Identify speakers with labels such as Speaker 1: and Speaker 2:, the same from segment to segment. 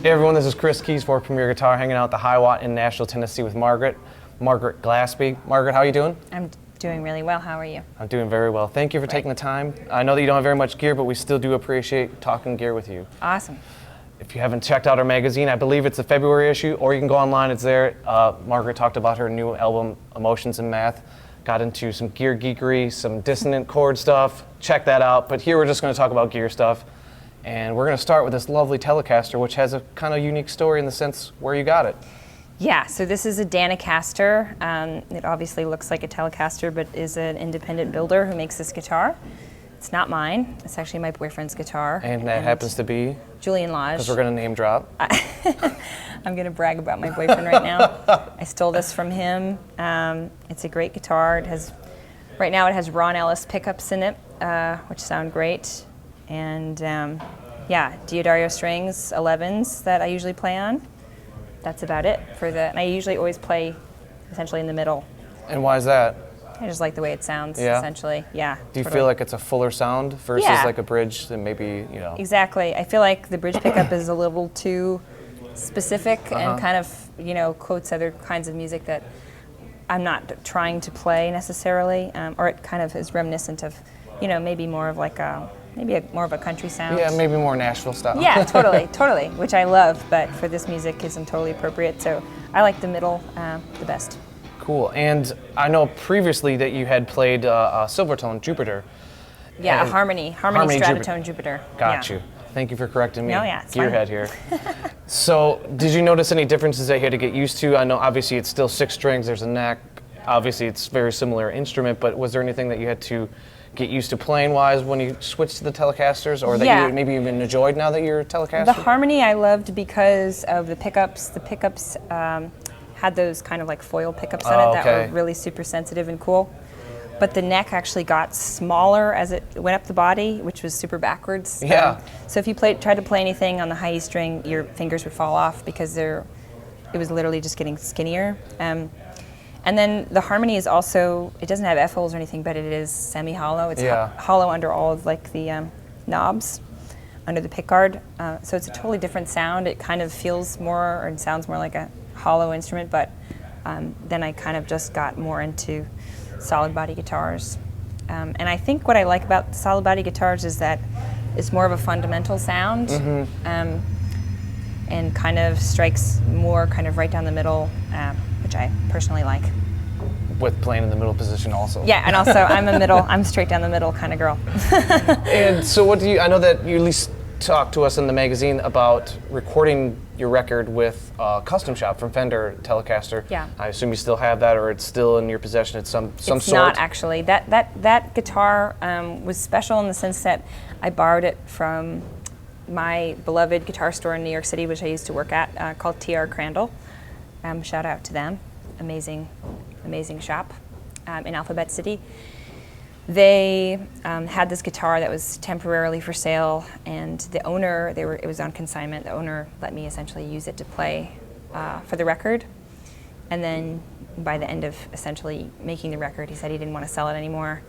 Speaker 1: Hey everyone, this is Chris Kies for Premier Guitar, hanging out at the High Watt in Nashville, Tennessee with Margaret Glaspy. Margaret, how are you doing?
Speaker 2: I'm doing really well. How are you?
Speaker 1: I'm doing very well. Thank you for taking the time. I know that you don't have very much gear, but we still do appreciate talking gear with you.
Speaker 2: Awesome.
Speaker 1: If you haven't checked out our magazine, I believe it's the February issue, or you can go online, it's there. Margaret talked about her new album, Emotions and Math. Got into some gear geekery, some dissonant chord stuff. Check that out. But here we're just going to talk about gear stuff. And we're going to start with this lovely Telecaster, which has a kind of unique story in the sense where you got it.
Speaker 2: Yeah, so this is a Danocaster. It obviously looks like a Telecaster, but is an independent builder who makes this guitar. It's not mine. It's actually my boyfriend's guitar.
Speaker 1: And that happens to be?
Speaker 2: Julian Lage.
Speaker 1: Because we're going to name drop.
Speaker 2: I'm going to brag about my boyfriend right now. I stole this from him. It's a great guitar. Right now it has Ron Ellis pickups in it, which sound great. And yeah, Diodario strings, 11s that I usually play on. That's about it for the, and I usually always play essentially in the middle.
Speaker 1: And why is that?
Speaker 2: I just like the way it sounds,
Speaker 1: yeah.
Speaker 2: Essentially, yeah.
Speaker 1: Do you feel like it's a fuller sound versus like a bridge that maybe, you know?
Speaker 2: Exactly. I feel like the bridge pickup is a little too specific and kind of, you know, quotes other kinds of music that I'm not trying to play necessarily, or it kind of is reminiscent of, you know, maybe more of like a, more of a country sound.
Speaker 1: Yeah, maybe more Nashville style.
Speaker 2: Yeah, totally, which I love, but for this music isn't totally appropriate, so I like the middle the best.
Speaker 1: Cool, and I know previously that you had played Silvertone Jupiter.
Speaker 2: Yeah, a Harmony Stratotone Jupiter.
Speaker 1: Got you. Thank you for correcting me.
Speaker 2: No, yeah, it's
Speaker 1: Gearhead here. So, did you notice any differences that you had to get used to? I know obviously it's still 6 strings, there's a neck, obviously it's very similar instrument, but was there anything that you had to get used to playing wise when you switched to the Telecasters, or that you maybe even enjoyed now that you're a Telecaster?
Speaker 2: The Harmony I loved because of the pickups. The pickups had those kind of like foil pickups on it that were really super sensitive and cool. But the neck actually got smaller as it went up the body, which was super backwards.
Speaker 1: Yeah.
Speaker 2: So if you tried to play anything on the high E string, your fingers would fall off because it was literally just getting skinnier. And then the Harmony is also, it doesn't have F-holes or anything, but it is semi-hollow. It's hollow under all of like the knobs, under the pickguard. So it's a totally different sound. It kind of feels more, and sounds more like a hollow instrument, but then I kind of just got more into solid body guitars. And I think what I like about solid body guitars is that it's more of a fundamental sound, and kind of strikes more kind of right down the middle, which I personally like.
Speaker 1: With playing in the middle position also.
Speaker 2: Yeah, and also I'm straight down the middle kind of girl.
Speaker 1: And so I know that you at least talked to us in the magazine about recording your record with a custom shop from Fender Telecaster.
Speaker 2: Yeah.
Speaker 1: I assume you still have that, or it's still in your possession at some sort?
Speaker 2: It's not actually. That guitar was special in the sense that I borrowed it from my beloved guitar store in New York City, which I used to work at, called T.R. Crandall. Shout out to them. Amazing shop in Alphabet City. They had this guitar that was temporarily for sale, and the owner, it was on consignment. The owner let me essentially use it to play for the record. And then by the end of essentially making the record, he said he didn't want to sell it anymore.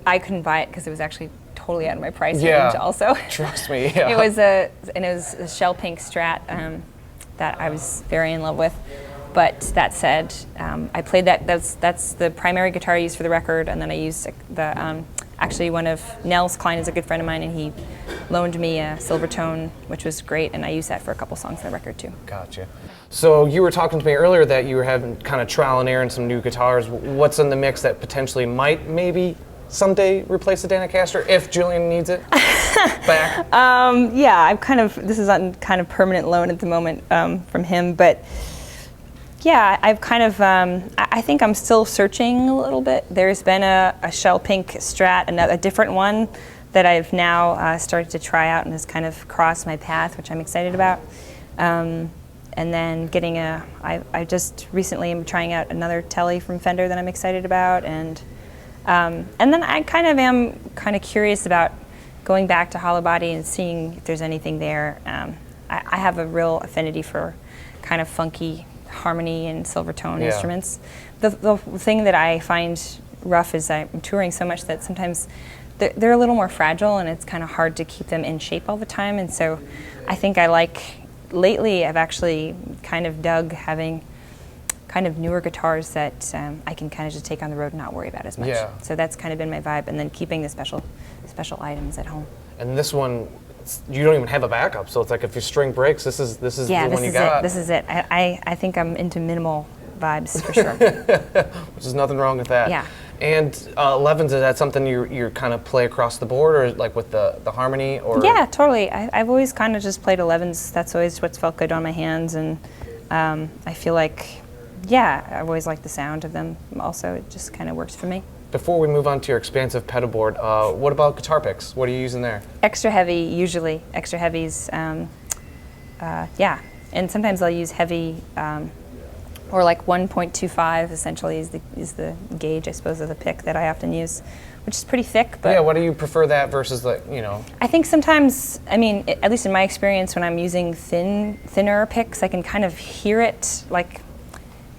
Speaker 2: I couldn't buy it because it was actually totally out of my price range also. Trust me, yeah. It was a shell pink Strat that I was very in love with. But that said, I played that. That's the primary guitar I used for the record, and then I used actually one of Nels Klein is a good friend of mine, and he loaned me a Silvertone, which was great, and I used that for a couple songs on the record too. Gotcha.
Speaker 1: So you were talking to me earlier that you were having kind of trial and error in some new guitars. What's in the mix that potentially might maybe someday replace the Danocaster if Julian needs it back?
Speaker 2: Yeah, this is on kind of permanent loan at the moment from him, but. Yeah, I've kind of, I think I'm still searching a little bit. There's been a shell pink Strat, a different one that I've now started to try out and has kind of crossed my path, which I'm excited about. And then getting I just recently am trying out another Tele from Fender that I'm excited about. And then I kind of am curious about going back to hollow body and seeing if there's anything there. I have a real affinity for kind of funky Harmony and Silvertone instruments. The thing that I find rough is I'm touring so much that sometimes they're a little more fragile, and it's kind of hard to keep them in shape all the time. And so I think I like lately I've actually kind of dug having kind of newer guitars that I can kind of just take on the road and not worry about as much.
Speaker 1: Yeah.
Speaker 2: So that's kind of been my vibe, and then keeping the special items at home.
Speaker 1: And this one, you don't even have a backup, so it's like if your string breaks, this is the one you got.
Speaker 2: This is it. I think I'm into minimal vibes for sure.
Speaker 1: Which is nothing wrong with that.
Speaker 2: Yeah.
Speaker 1: And 11s, is that something you kind of play across the board, or like with the Harmony? Or
Speaker 2: Yeah, totally. I've always kind of just played 11s. That's always what's felt good on my hands, and I feel like, yeah, I've always liked the sound of them. Also, it just kind of works for me.
Speaker 1: Before we move on to your expansive pedalboard, what about guitar picks? What are you using there?
Speaker 2: Extra heavy, usually. Extra heavies, yeah. And sometimes I'll use heavy, or like 1.25 essentially is the gauge, I suppose, of the pick that I often use, which is pretty thick. But
Speaker 1: yeah, what do you prefer that versus the, you know?
Speaker 2: I think sometimes, I mean, at least in my experience, when I'm using thinner picks, I can kind of hear it, like,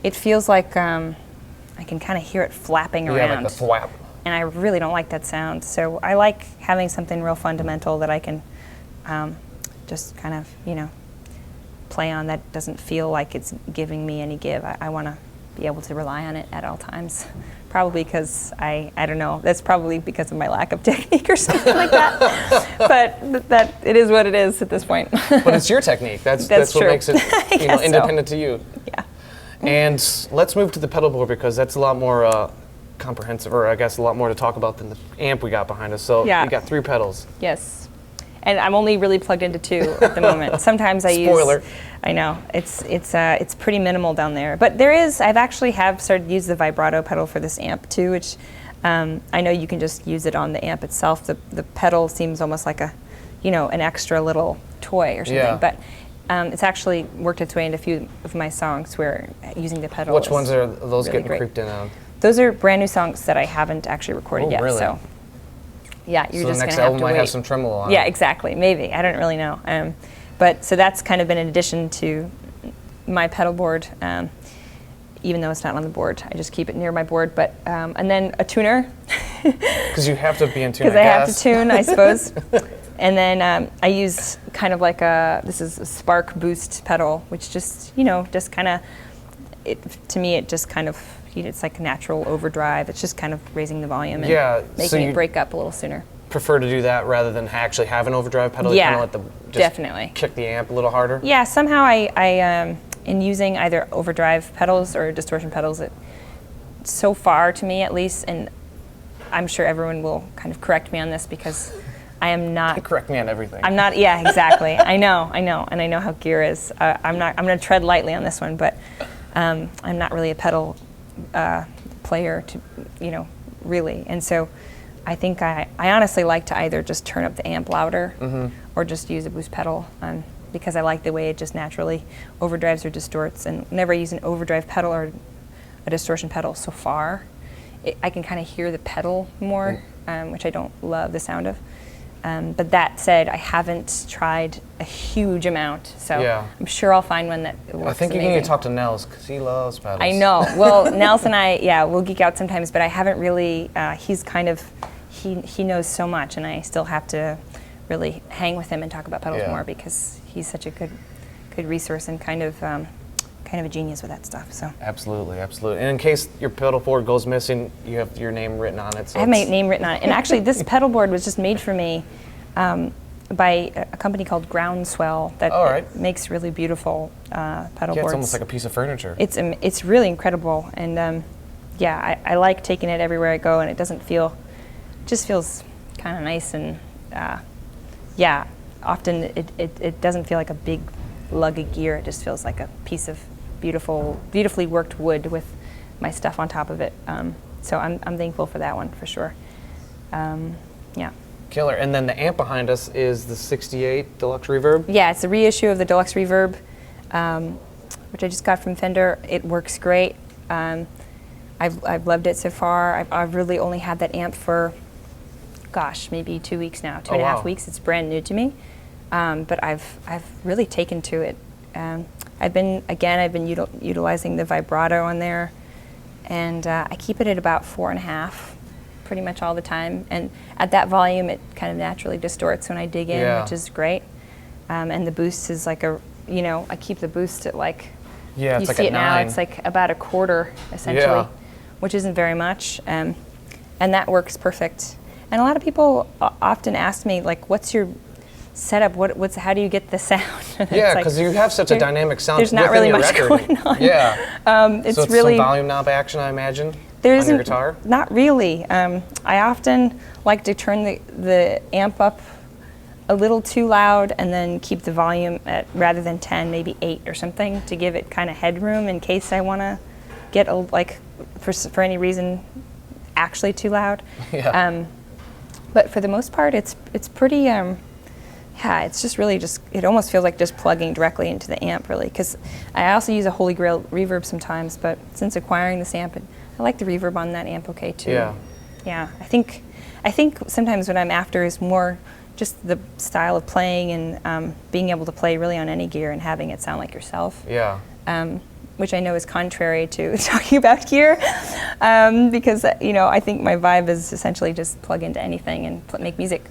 Speaker 2: it feels like I can kind of hear it flapping around.
Speaker 1: Yeah, like the thwap.
Speaker 2: And I really don't like that sound. So I like having something real fundamental that I can just kind of, you know, play on that doesn't feel like it's giving me any give. I want to be able to rely on it at all times. Probably because I don't know, that's probably because of my lack of technique or something like that. But that it is what it is at this point.
Speaker 1: But it's your technique. That's what
Speaker 2: true.
Speaker 1: makes it independent to you.
Speaker 2: Yeah.
Speaker 1: And let's move to the pedalboard, because that's a lot more comprehensive, or I guess a lot more to talk about than the amp we got behind us. So
Speaker 2: Yeah.
Speaker 1: you got 3 pedals.
Speaker 2: Yes. And I'm only really plugged into 2 at the moment. Sometimes I
Speaker 1: Spoiler.
Speaker 2: use. I know it's pretty minimal down there. But there is. I've actually started to use the vibrato pedal for this amp too, which I know you can just use it on the amp itself. The pedal seems almost like a, you know, an extra little toy or something.
Speaker 1: Yeah.
Speaker 2: But it's actually worked its way into a few of my songs where using the pedal.
Speaker 1: Which
Speaker 2: is
Speaker 1: ones are those
Speaker 2: really
Speaker 1: getting
Speaker 2: great.
Speaker 1: creeped in on?
Speaker 2: Those are brand new songs that I haven't actually recorded yet.
Speaker 1: Really?
Speaker 2: So yeah, you're
Speaker 1: So
Speaker 2: just
Speaker 1: the next
Speaker 2: gonna have
Speaker 1: album
Speaker 2: to
Speaker 1: might
Speaker 2: wait.
Speaker 1: have some tremolo on
Speaker 2: Yeah,
Speaker 1: it.
Speaker 2: exactly. Maybe. I don't really know. But so that's kind of been an addition to my pedal board, even though it's not on the board. I just keep it near my board. But and then a tuner.
Speaker 1: Because you have to be in tune,
Speaker 2: Because I have to tune, I suppose. And then I use kind of like this is a Spark Boost pedal, which just, you know, just kind of, to me, it just kind of, it's like a natural overdrive. It's just kind of raising the volume and making it break up a little sooner.
Speaker 1: Prefer to do that rather than actually have an overdrive pedal?
Speaker 2: Yeah,
Speaker 1: You kind of let the, just
Speaker 2: definitely.
Speaker 1: kick the amp a little harder?
Speaker 2: Yeah, somehow I in using either overdrive pedals or distortion pedals, so far to me at least, and I'm sure everyone will kind of correct me on this because I am not.
Speaker 1: Correct me on everything.
Speaker 2: I'm not. Yeah, exactly. I know, and I know how gear is. I'm not. I'm going to tread lightly on this one, but I'm not really a pedal player, to, you know, really. And so, I think I honestly like to either just turn up the amp louder or just use a boost pedal, because I like the way it just naturally overdrives or distorts. And whenever I use an overdrive pedal or a distortion pedal so far, I can kind of hear the pedal more, which I don't love the sound of. But that said, I haven't tried a huge amount, so
Speaker 1: Yeah.
Speaker 2: I'm sure I'll find one that works
Speaker 1: I think you
Speaker 2: amazing.
Speaker 1: need to talk to Nels, because he loves pedals.
Speaker 2: I know. Well, Nels and I, yeah, we'll geek out sometimes, but I haven't really. He's kind of, he knows so much, and I still have to really hang with him and talk about pedals more, because he's such a good resource and kind of a genius with that stuff. So
Speaker 1: Absolutely, absolutely. And in case your pedal board goes missing, you have your name written on it. So
Speaker 2: I have my name written on it. And actually, this pedal board was just made for me by a company called Groundswell that makes really beautiful pedal boards.
Speaker 1: it's almost like a piece of furniture.
Speaker 2: It's really incredible, and I like taking it everywhere I go, and it just feels kind of nice, and often it doesn't feel like a big lug of gear. It just feels like a piece of beautifully worked wood with my stuff on top of it. So I'm thankful for that one for sure. Yeah.
Speaker 1: Killer. And then the amp behind us is the 68 Deluxe Reverb.
Speaker 2: Yeah, it's a reissue of the Deluxe Reverb, which I just got from Fender. It works great. I've loved it so far. I've really only had that amp for, maybe 2 weeks now, 2.5 weeks. It's brand new to me, but I've really taken to it. I've been utilizing the vibrato on there, and I keep it at about 4.5. Pretty much all the time, and at that volume it kind of naturally distorts when I dig in, which is great. And the boost is like a you know, I keep the boost at like,
Speaker 1: Yeah,
Speaker 2: you
Speaker 1: it's like
Speaker 2: see
Speaker 1: a
Speaker 2: it now,
Speaker 1: 9.
Speaker 2: it's like about a quarter essentially,
Speaker 1: Yeah.
Speaker 2: which isn't very much, and that works perfect. And a lot of people often ask me, like, what's your setup? How do you get the sound?
Speaker 1: Yeah, because you have such a dynamic sound.
Speaker 2: There's not
Speaker 1: within
Speaker 2: really
Speaker 1: your
Speaker 2: much
Speaker 1: record.
Speaker 2: going on.
Speaker 1: Yeah.
Speaker 2: It's
Speaker 1: So it's
Speaker 2: really
Speaker 1: some volume knob action, I imagine,
Speaker 2: there
Speaker 1: on
Speaker 2: isn't
Speaker 1: your guitar?
Speaker 2: not really. I often like to turn the amp up a little too loud and then keep the volume at, rather than 10, maybe 8 or something, to give it kind of headroom in case I want to get for any reason actually too loud.
Speaker 1: Yeah.
Speaker 2: But for the most part, it's pretty. Yeah, it's just really it almost feels like just plugging directly into the amp, really. Because I also use a Holy Grail reverb sometimes, but since acquiring this amp, I like the reverb on that amp okay too.
Speaker 1: Yeah.
Speaker 2: Yeah, I think sometimes what I'm after is more just the style of playing and being able to play really on any gear and having it sound like yourself.
Speaker 1: Yeah.
Speaker 2: Which I know is contrary to talking about gear, because you know, I think my vibe is essentially just plug into anything and make music.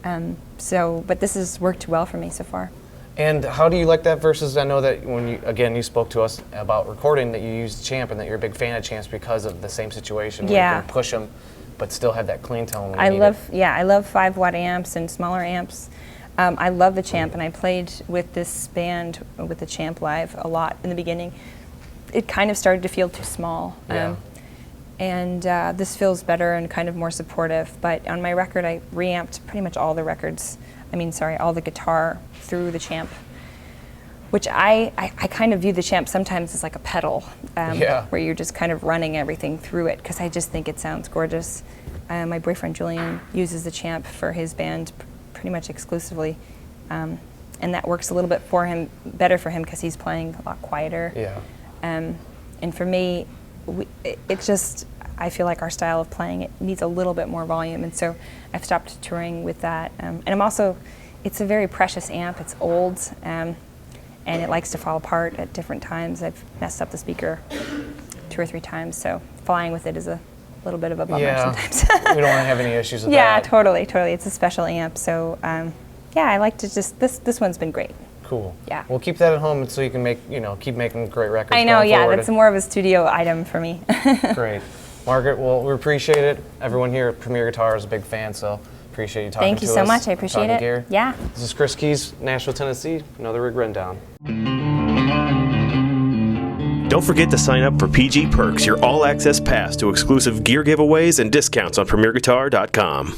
Speaker 2: But this has worked well for me so far.
Speaker 1: And how do you like that versus, I know that when you spoke to us about recording, that you used Champ and that you're a big fan of Champs because of the same situation where
Speaker 2: Yeah.
Speaker 1: you can push them but still have that clean tone when you
Speaker 2: I
Speaker 1: need
Speaker 2: love,
Speaker 1: it.
Speaker 2: yeah, I love 5-watt amps and smaller amps. I love the Champ, and I played with this band with the Champ live a lot in the beginning. It kind of started to feel too small.
Speaker 1: Yeah.
Speaker 2: And this feels better and kind of more supportive. But on my record, I reamped pretty much all the all the guitar through the Champ, which I kind of view the Champ sometimes as like a pedal, where you're just kind of running everything through it, because I just think it sounds gorgeous. My boyfriend Julian uses the Champ for his band pretty much exclusively, and that works a little bit better for him because he's playing a lot quieter.
Speaker 1: Yeah.
Speaker 2: And for me, I feel like our style of playing, it needs a little bit more volume, and so I've stopped touring with that. And it's a very precious amp. It's old, and it likes to fall apart at different times. I've messed up the speaker 2 or 3 times, so flying with it is a little bit of a bummer sometimes.
Speaker 1: We don't want to have any issues with
Speaker 2: Yeah,
Speaker 1: that.
Speaker 2: totally. It's a special amp, so I like to this one's been great.
Speaker 1: Cool.
Speaker 2: Yeah.
Speaker 1: We'll keep that at home so you can keep making great records.
Speaker 2: I know,
Speaker 1: going
Speaker 2: yeah,
Speaker 1: forward.
Speaker 2: that's more of a studio item for me.
Speaker 1: Great. Margaret, well, we appreciate it. Everyone here at Premier Guitar is a big fan, so appreciate you talking to us.
Speaker 2: Thank you so much. I appreciate
Speaker 1: talking
Speaker 2: it.
Speaker 1: gear.
Speaker 2: Yeah.
Speaker 1: This is Chris Kies, Nashville, Tennessee. Another Rig Rundown.
Speaker 3: Don't forget to sign up for PG Perks, your all-access pass to exclusive gear giveaways and discounts on PremierGuitar.com.